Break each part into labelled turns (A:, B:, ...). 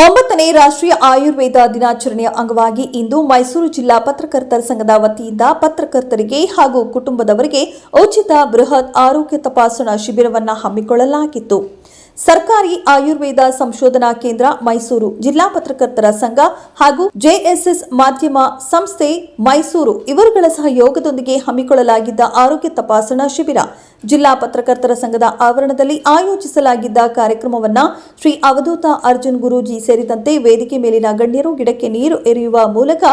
A: 9ನೇ ರಾಷ್ಟ್ರೀಯ ಆಯುರ್ವೇದ ದಿನಾಚರಣೆಯ ಅಂಗವಾಗಿ ಇಂದು ಮೈಸೂರು ಜಿಲ್ಲಾ ಪತ್ರಕರ್ತರ ಸಂಘದ ವತಿಯಿಂದ ಪತ್ರಕರ್ತರಿಗೆ ಹಾಗೂ ಕುಟುಂಬದವರಿಗೆ ಉಚಿತ ಬೃಹತ್ ಆರೋಗ್ಯ ತಪಾಸಣಾ ಶಿಬಿರವನ್ನು ಹಮ್ಮಿಕೊಳ್ಳಲಾಗಿತ್ತು. ಸರ್ಕಾರಿ ಆಯುರ್ವೇದ ಸಂಶೋಧನಾ ಕೇಂದ್ರ ಮೈಸೂರು, ಜಿಲ್ಲಾ ಪತ್ರಕರ್ತರ ಸಂಘ ಹಾಗೂ ಜೆಎಸ್ಎಸ್ ಮಾಧ್ಯಮ ಸಂಸ್ಥೆ ಮೈಸೂರು ಇವರುಗಳ ಸಹಯೋಗದೊಂದಿಗೆ ಹಮ್ಮಿಕೊಳ್ಳಲಾಗಿದ್ದ ಆರೋಗ್ಯ ತಪಾಸಣಾ ಶಿಬಿರ ಜಿಲ್ಲಾ ಪತ್ರಕರ್ತರ ಸಂಘದ ಆವರಣದಲ್ಲಿ ಆಯೋಜಿಸಲಾಗಿದ್ದ ಕಾರ್ಯಕ್ರಮವನ್ನು ಶ್ರೀ ಅವಧೂತ ಅರ್ಜುನ್ ಗುರೂಜಿ ಸೇರಿದಂತೆ ವೇದಿಕೆ ಮೇಲಿನ ಗಣ್ಯರು ಗಿಡಕ್ಕೆ ನೀರು ಎರೆಯುವ ಮೂಲಕ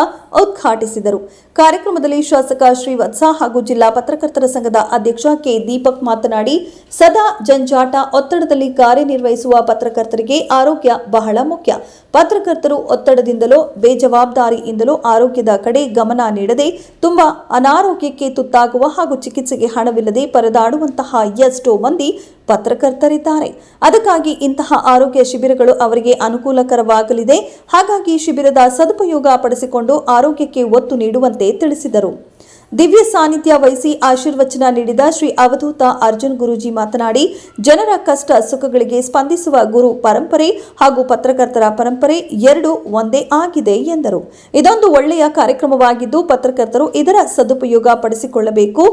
A: ಉದ್ಘಾಟಿಸಿದರು. ಕಾರ್ಯಕ್ರಮದಲ್ಲಿ ಶಾಸಕ ಶ್ರೀವತ್ಸ ಹಾಗೂ ಜಿಲ್ಲಾ ಪತ್ರಕರ್ತರ ಸಂಘದ ಅಧ್ಯಕ್ಷ ಕೆ ದೀಪಕ್ ಮಾತನಾಡಿ, ಸದಾ ಜಂಜಾಟ ಒತ್ತಡದಲ್ಲಿ ಕಾರ್ಯನಿರ್ವಹಿಸುವ ಪತ್ರಕರ್ತರಿಗೆ ಆರೋಗ್ಯ ಬಹಳ ಮುಖ್ಯ. ಪತ್ರಕರ್ತರು ಒತ್ತಡದಿಂದಲೋ ಬೇಜವಾಬ್ದಾರಿಯಿಂದಲೋ ಆರೋಗ್ಯದ ಕಡೆ ಗಮನ ನೀಡದೆ ತುಂಬಾ ಅನಾರೋಗ್ಯಕ್ಕೆ ತುತ್ತಾಗುವ ಹಾಗೂ ಚಿಕಿತ್ಸೆಗೆ ಹಣವಿಲ್ಲದೆ ಪರದಾಡುವಂತಹ ಎಷ್ಟೋ ಮಂದಿ ಪತ್ರಕರ್ತರಿದ್ದಾರೆ. ಅದಕ್ಕಾಗಿ ಇಂತಹ ಆರೋಗ್ಯ ಶಿಬಿರಗಳು ಅವರಿಗೆ ಅನುಕೂಲಕರವಾಗಲಿದೆ. ಹಾಗಾಗಿ ಶಿಬಿರದ ಸದುಪಯೋಗ ಪಡಿಸಿಕೊಂಡು ಆರೋಗ್ಯಕ್ಕೆ ಒತ್ತು ನೀಡುವಂತೆ ತಿಳಿಸಿದರು. ದಿವ್ಯ ಸಾನ್ನಿಧ್ಯ ವಹಿಸಿ ಆಶೀರ್ವಚನ ನೀಡಿದ ಶ್ರೀ ಅವಧೂತ ಅರ್ಜುನ್ ಗುರೂಜಿ ಮಾತನಾಡಿ, ಜನರ ಕಷ್ಟ ಸುಖಗಳಿಗೆ ಸ್ಪಂದಿಸುವ ಗುರು ಪರಂಪರೆ ಹಾಗೂ ಪತ್ರಕರ್ತರ ಪರಂಪರೆ ಎರಡೂ ಒಂದೇ ಆಗಿದೆ ಎಂದರು. ಇದೊಂದು ಒಳ್ಳೆಯ ಕಾರ್ಯಕ್ರಮವಾಗಿದ್ದು ಪತ್ರಕರ್ತರು ಇದರ ಸದುಪಯೋಗ ಪಡಿಸಿಕೊಳ್ಳಬೇಕು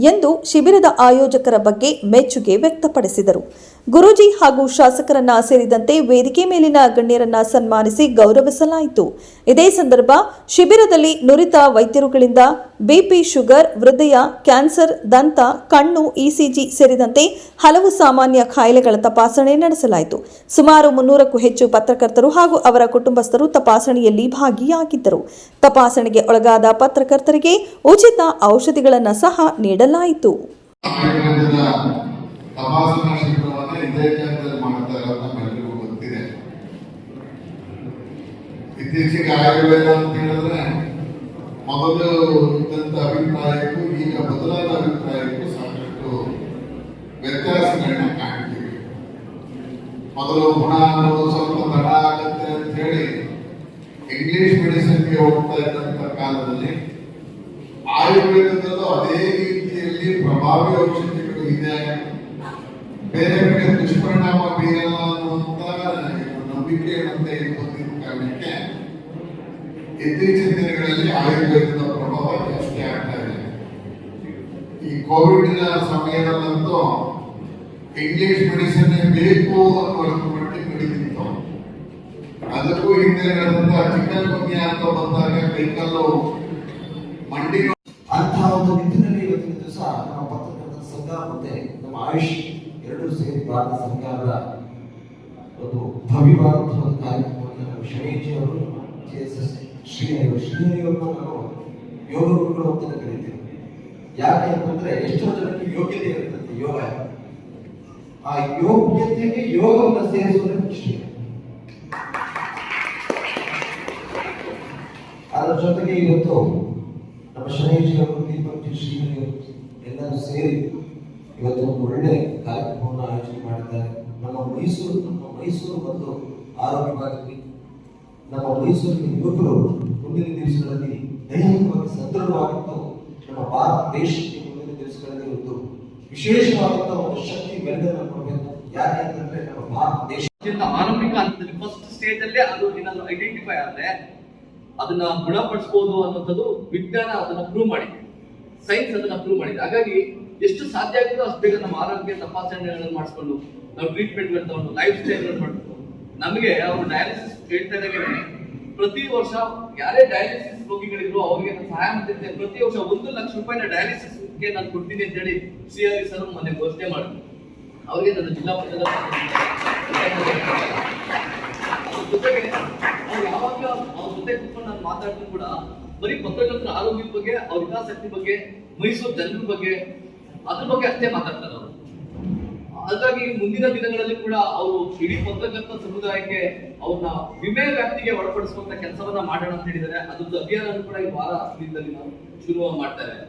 A: ಎಂದು ಶಿಬಿರದ ಆಯೋಜಕರ ಬಗ್ಗೆ ಮೆಚ್ಚುಗೆ ವ್ಯಕ್ತಪಡಿಸಿದರು. ಗುರೂಜಿ ಹಾಗೂ ಶಾಸಕರನ್ನ ಸೇರಿದಂತೆ ವೇದಿಕೆ ಮೇಲಿನ ಗಣ್ಯರನ್ನ ಸನ್ಮಾನಿಸಿ ಗೌರವಿಸಲಾಯಿತು. ಇದೇ ಸಂದರ್ಭ ಶಿಬಿರದಲ್ಲಿ ನುರಿತ ವೈದ್ಯರುಗಳಿಂದ ಬಿಪಿ, ಶುಗರ್, ಹೃದಯ, ಕ್ಯಾನ್ಸರ್, ದಂತ, ಕಣ್ಣು, ಇಸಿಜಿ ಸೇರಿದಂತೆ ಹಲವು ಸಾಮಾನ್ಯ ಕಾಯಿಲೆಗಳ ತಪಾಸಣೆ ನಡೆಸಲಾಯಿತು. ಸುಮಾರು 300ಕ್ಕೂ ಹೆಚ್ಚು ಪತ್ರಕರ್ತರು ಹಾಗೂ ಅವರ ಕುಟುಂಬಸ್ಥರು ತಪಾಸಣೆಯಲ್ಲಿ ಭಾಗಿಯಾಗಿದ್ದರು. ತಪಾಸಣೆಗೆ ಒಳಗಾದ ಪತ್ರಕರ್ತರಿಗೆ ಉಚಿತ ಔಷಧಿಗಳನ್ನು ಸಹ ನೀಡಲಾಯಿತು.
B: ತಪಾಸಣಾ ಶಿಬಿರವನ್ನು ಇದೇ ಕೇಂದ್ರದಲ್ಲಿ ಮಾಡ್ತಾ ಇರೋದು ನಮ್ಮೆಲ್ಲರಿಗೂ ಗೊತ್ತಿದೆ. ಇತ್ತೀಚೆಗೆ ಆಯುರ್ವೇದ ಅಂತ ಹೇಳಿದ್ರೆ ಮೊದಲು ಇದ್ದಂತ ಅಭಿಪ್ರಾಯಕ್ಕೂ ಈಗ ಬದಲಾದ ಅಭಿಪ್ರಾಯಕ್ಕೂ ಸಾಕಷ್ಟು ವ್ಯತ್ಯಾಸಗಳನ್ನ ಕಾಣ್ತೀವಿ. ಮೊದಲು ಗುಣ ಅನ್ನೋದು ಸ್ವಲ್ಪ ತಡ ಆಗುತ್ತೆ ಅಂತ ಹೇಳಿ ಇಂಗ್ಲಿಷ್ ಮೆಡಿಸಿನ್ಗೆ ಹೋಗ್ತಾ ಇದ್ದಂತ ಕಾಲದಲ್ಲಿ ಆಯುರ್ವೇದದಲ್ಲೂ ಅದೇ ರೀತಿಯಲ್ಲಿ ಪ್ರಭಾವಿ ಔಷಧಿಗಳು ಇದೆ, ಬೇರೆ ಬೇರೆ ದುಷ್ಪರಿಣಾಮ ಬೀರಲ್ಲ ಅನ್ನುವಂತ ನಂಬಿಕೆ ಮತ್ತೆ ಬಂದಿದ್ದ ಕಾರಣಕ್ಕೆ ಇತ್ತೀಚಿನ ದಿನಗಳಲ್ಲಿ ಆಯುರ್ವೇದದ ಪ್ರಭಾವ ಜಾಸ್ತಿ ಆಗ್ತಾ ಇದೆ. ಈ ಕೋವಿಡ್ ಸಮಯದಲ್ಲಂತೂ ಇಂಗ್ಲಿಷ್ ಮೆಡಿಸಿನ್ ಬೇಕು ಅನ್ನುವಷ್ಟು ಮಟ್ಟಿಗೆ ನಡೀತಿತ್ತು. ಅದಕ್ಕೂ ಹಿಂದೆ ನಡೆದಂತ ಚಿಕನ್ ಗುನ್ಯಾ ಅಂತ ಬಂದಾಗ ಕೈಕಲ್ಲು ಮಂಡಿ
C: ಅಂತಹ ಒಂದು ನಿಟ್ಟಿನಲ್ಲಿ ಇವತ್ತಿನ ದಿವಸ ನಮ್ಮ ಪತ್ರಕರ್ತರ ಸಂಘ ಮತ್ತೆ ನಮ್ಮ ಆಯುಷ್ ಎರಡೂ ಸೇರಿ ಭಾರತ ಸರ್ಕಾರದ ಒಂದು ಭವ್ಯವಾದಂತಹ ಒಂದು ಕಾರ್ಯಕ್ರಮವನ್ನು ನಮ್ಮ ಶನೇಜಿ ಅವರು ಜೆಎಸ್ಎಸ್ ಶ್ರೀಹರಿಯವರನ್ನು ನಾವು ಯೋಗ ಗುರುಗಳು ಅಂತ ಕರೀತೀವಿ. ಯಾಕೆ ಅಂತಂದ್ರೆ ಎಷ್ಟೋ ಜನಕ್ಕೆ ಯೋಗ್ಯತೆ ಇರುತ್ತದೆ ಯೋಗ, ಆ ಯೋಗ್ಯತೆಗೆ ಯೋಗವನ್ನು ಸೇರಿಸುವುದೇ ಮುಖ್ಯ. ಅದರ ಜೊತೆಗೆ ಇವತ್ತು ನಮ್ಮ ಶನೇಜಿ ಅವರು, ದೀಪಕ್ ಶ್ರೀಹರಿಯವರು ಎಲ್ಲರೂ ಸೇರಿ ಇವತ್ತು ಒಂದು ಒಳ್ಳೆ ಕಾರ್ಯಕ್ರಮವನ್ನು ಆಯೋಜನೆ ಮಾಡಿದ್ದಾರೆ. ನಮ್ಮ ಮೈಸೂರು ಮತ್ತು ಆರೋಗ್ಯವಾಗಿ ನಮ್ಮ ಮೈಸೂರಿನ ಯುವಕರು ಮುಂದಿನ ದಿವಸಗಳಲ್ಲಿ ದೈಹಿಕವಾಗಿ ಸದೃಢವಾಗಿದ್ದು ನಮ್ಮ ಭಾರತ ದೇಶಕ್ಕೆ ಮುಂದಿನ ದಿವಸಗಳಲ್ಲಿ ಒಂದು ವಿಶೇಷವಾದಂತಹ ಒಂದು ಶಕ್ತಿ ಮೆರೆದನ್ನು ಕೊಡಬೇಕು. ಯಾಕೆ ಅಂತಂದ್ರೆ ನಮ್ಮ ಭಾರತ ದೇಶ
D: ಆರಂಭಿಕ ಹಂತದಲ್ಲಿ ಫಸ್ಟ್ ಸ್ಟೇಜ್ ಅಲ್ಲೇ ಅದು ಏನಾದ್ರು ಐಡೆಂಟಿಫೈ ಆದ್ರೆ ಅದನ್ನ ಗುಣಪಡಿಸಬಹುದು ಅನ್ನೋದು ವಿಜ್ಞಾನ ಅದನ್ನ ಪ್ರೂವ್ ಮಾಡಿದೆ, ಸೈನ್ಸ್ ಅದನ್ನ ಪ್ರೂವ್ ಮಾಡಿದೆ. ಹಾಗಾಗಿ ಎಷ್ಟು ಸಾಧ್ಯ ಆಗುತ್ತೋ ಅಷ್ಟು ಬೇಗ ನಮ್ಮ ಆರೋಗ್ಯ ತಪಾಸಣೆಗಳನ್ನು ಮಾಡಿಸ್ಕೊಂಡು ನಾವು ಟ್ರೀಟ್ಮೆಂಟ್ಗಳು ತಗೊಂಡು ಲೈಫ್ ಸ್ಟೈಲ್ಗಳು ಮಾಡ್ಕೊಂಡು ನಮಗೆ ಅವರು ಡಯಾಲಿಸಿಸ್ ಹೇಳ್ತಾ ಇದ್ದಾಗೆ ಪ್ರತಿ ವರ್ಷ ಯಾರೇ ಡಯಾಲಿಸಿಸ್ ರೋಗಿಗಳಿದ್ರು ಅವ್ರಿಗೆ ನಾನು ಸಹಾಯ ಮಾಡ್ತಿದ್ದೆ. ಪ್ರತಿ ವರ್ಷ 1 ಲಕ್ಷ ರೂಪಾಯಿನ ಡಯಾಲಿಸಿಸ್ಗೆ ನಾನು ಕೊಡ್ತೀನಿ ಅಂತ ಹೇಳಿ ಶ್ರೀಹರಿ ಸರ್ ಮೊನ್ನೆ ಘೋಷಣೆ ಮಾಡಿದ್ರು. ಅವರಿಗೆ ನನ್ನ ಜಿಲ್ಲಾ ಮಟ್ಟದ ಜೊತೆಗೆ ಅವ್ರು ಯಾವಾಗಲೂ ಅವ್ರ ಜೊತೆ ಕೂತ್ಕೊಂಡು ನಾನು ಮಾತಾಡ್ತೀನಿ ಕೂಡ ಬರೀ ಪತ್ರಕರ್ತರ ಆರೋಗ್ಯದ ಬಗ್ಗೆ, ಅವ್ರ ಹಿತಾಸಕ್ತಿ ಬಗ್ಗೆ, ಮೈಸೂರು ಜನರ ಬಗ್ಗೆ, ಅದ್ರ ಬಗ್ಗೆ ಅಷ್ಟೇ ಮಾತಾಡ್ತಾರೆ ಅವರು. ಹಾಗಾಗಿ ಮುಂದಿನ ದಿನಗಳಲ್ಲಿ ಕೂಡ ಅವರು ಇಡೀ ಪತ್ರಕರ್ತ ಸಮುದಾಯಕ್ಕೆ ಅವ್ರನ್ನ ವಿಮೆ ವ್ಯಾಪ್ತಿಗೆ ಒಳಪಡಿಸುವಂತ ಕೆಲಸವನ್ನ ಮಾಡೋಣ ಅಂತ ಹೇಳಿದ್ದಾರೆ. ಅದ್ರದ್ದು ಅಭಿಯಾನ ಕೂಡ ಈ ವಾರ ದಿನದಲ್ಲಿ ನಾವು ಶುರು ಮಾಡ್ತಾ ಇದ್ದೇವೆ.